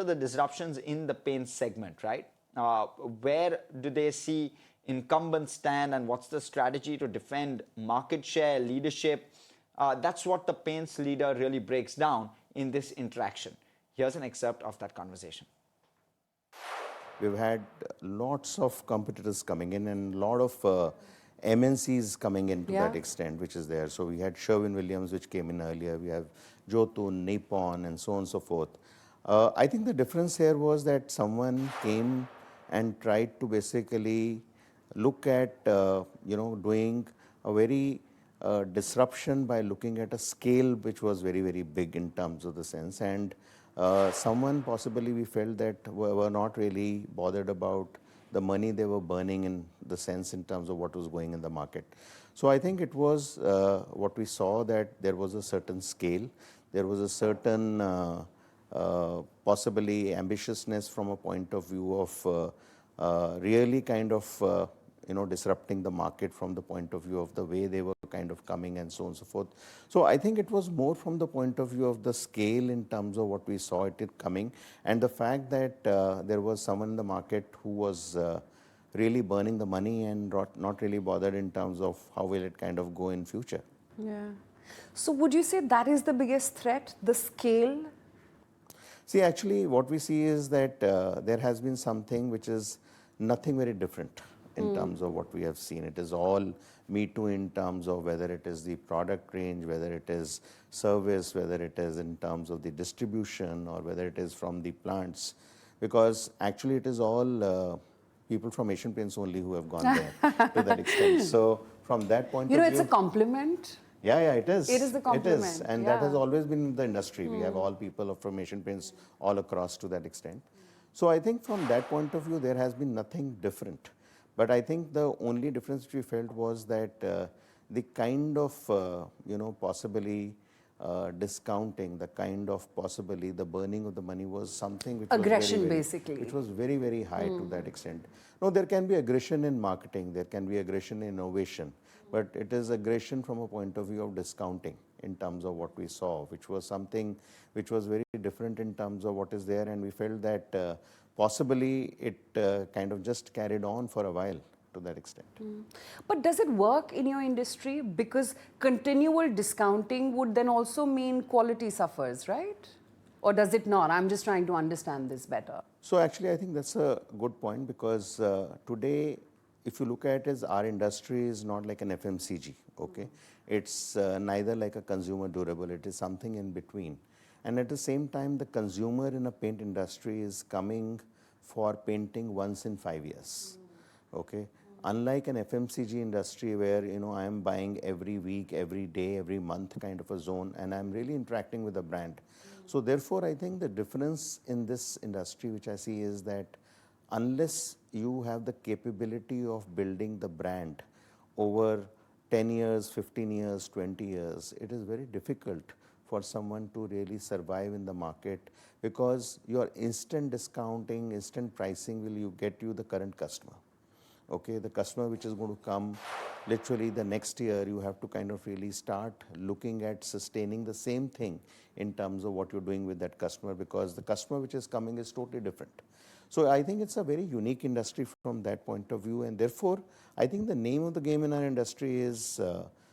the disruptions in the paint segment, right? Where do they see incumbents stand, and what's the strategy to defend market share, leadership? That's what the paints leader really breaks down in this interaction. Here's an excerpt of that conversation. We've had lots of competitors coming in and a lot of MNCs coming in to that extent, which is there. So we had Sherwin-Williams, which came in earlier. We have Jotun, Nippon, and so on and so forth. I think the difference here was that someone came and tried to basically look at, doing a very disruption by looking at a scale which was very, very big in terms of the sense. And someone possibly we felt that were not really bothered about the money they were burning in the sense in terms of what was going in the market. So I think it was what we saw, that there was a certain scale, there was a certain possibly ambitiousness from a point of view of really kind of disrupting the market from the point of view of the way they were kind of coming and so on and so forth. So I think it was more from the point of view of the scale in terms of what we saw it coming, and the fact that there was someone in the market who was really burning the money and not really bothered in terms of how will it kind of go in future. Yeah. So would you say that is the biggest threat, the scale? See, actually what we see is that there has been something which is nothing very different in terms of what we have seen. It is all Me Too in terms of whether it is the product range, whether it is service, whether it is in terms of the distribution, or whether it is from the plants. Because actually it is all people from Asian Paints only who have gone there to that extent. So from that point of view... it's a compliment. Yeah, it is. It is the compliment. It is. And that has always been in the industry. We have all people from Asian Paints all across to that extent. So I think from that point of view, there has been nothing different. But I think the only difference which we felt was that the kind of, possibly discounting, the kind of possibly the burning of the money was something which aggression, was very, basically. It was very, very high to that extent. No, there can be aggression in marketing, there can be aggression in innovation, but it is aggression from a point of view of discounting in terms of what we saw, which was something which was very different in terms of what is there, and we felt that possibly it kind of just carried on for a while to that extent. But does it work in your industry? Because continual discounting would then also mean quality suffers, right? Or does it not? I'm just trying to understand this better. So actually I think that's a good point, because today if you look at it, our industry is not like an FMCG, okay? It's neither like a consumer durable, it is something in between. And at the same time, the consumer in a paint industry is coming for painting once in 5 years, okay? Unlike an FMCG industry where, I am buying every week, every day, every month kind of a zone, and I'm really interacting with the brand. So therefore, I think the difference in this industry, which I see, is that unless you have the capability of building the brand over 10 years, 15 years, 20 years, it is very difficult for someone to really survive in the market, because your instant discounting, instant pricing will get you the current customer. Okay, the customer which is going to come literally the next year, you have to kind of really start looking at sustaining the same thing in terms of what you're doing with that customer, because the customer which is coming is totally different. So I think it's a very unique industry from that point of view, and therefore I think the name of the game in our industry is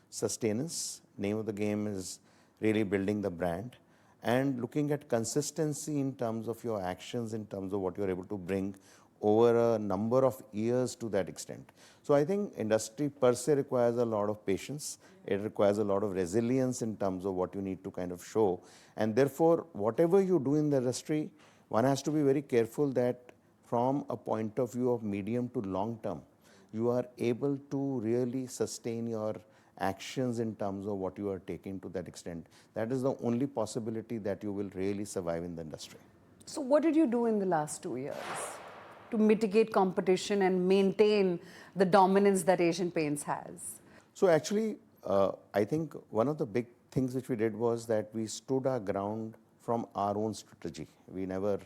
sustenance. Name of the game is really building the brand and looking at consistency in terms of your actions, in terms of what you're able to bring over a number of years to that extent. So I think industry per se requires a lot of patience. It requires a lot of resilience in terms of what you need to kind of show. And therefore, whatever you do in the industry, one has to be very careful that from a point of view of medium to long term, you are able to really sustain your actions in terms of what you are taking to that extent. That is the only possibility that you will really survive in the industry. So what did you do in the last 2 years to mitigate competition and maintain the dominance that Asian Paints has? So actually, I think one of the big things which we did was that we stood our ground from our own strategy. We never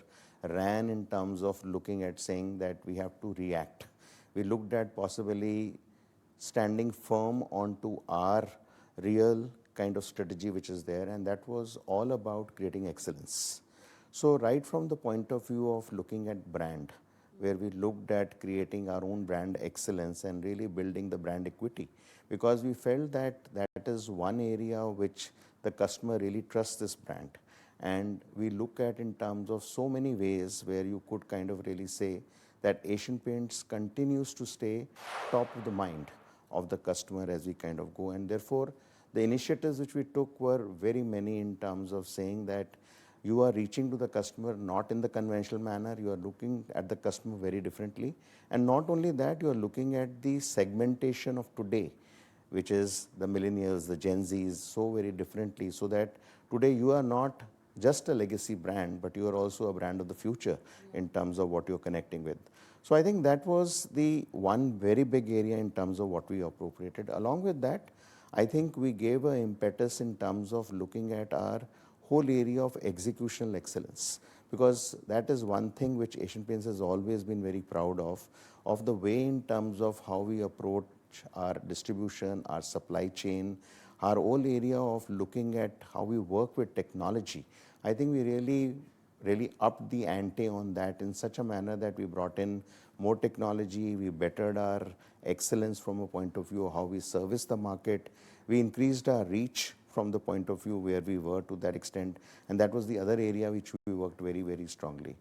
ran in terms of looking at saying that we have to react. We looked at possibly standing firm onto our real kind of strategy which is there, and that was all about creating excellence. So right from the point of view of looking at brand, where we looked at creating our own brand excellence and really building the brand equity, because we felt that that is one area which the customer really trusts this brand. And we look at in terms of so many ways where you could kind of really say that Asian Paints continues to stay top of the mind of the customer as we kind of go. And therefore, the initiatives which we took were very many in terms of saying that you are reaching to the customer not in the conventional manner, you are looking at the customer very differently. And not only that, you are looking at the segmentation of today, which is the millennials, the Gen Zs, so very differently, so that today you are not just a legacy brand, but you are also a brand of the future in terms of what you're connecting with. So I think that was the one very big area in terms of what we appropriated. Along with that, I think we gave an impetus in terms of looking at our whole area of executional excellence, because that is one thing which Asian Paints has always been very proud of the way in terms of how we approach our distribution, our supply chain, our whole area of looking at how we work with technology. I think we really upped the ante on that in such a manner that we brought in more technology, we bettered our excellence from a point of view of how we service the market, we increased our reach from the point of view where we were to that extent, and that was the other area which we worked very, very strongly.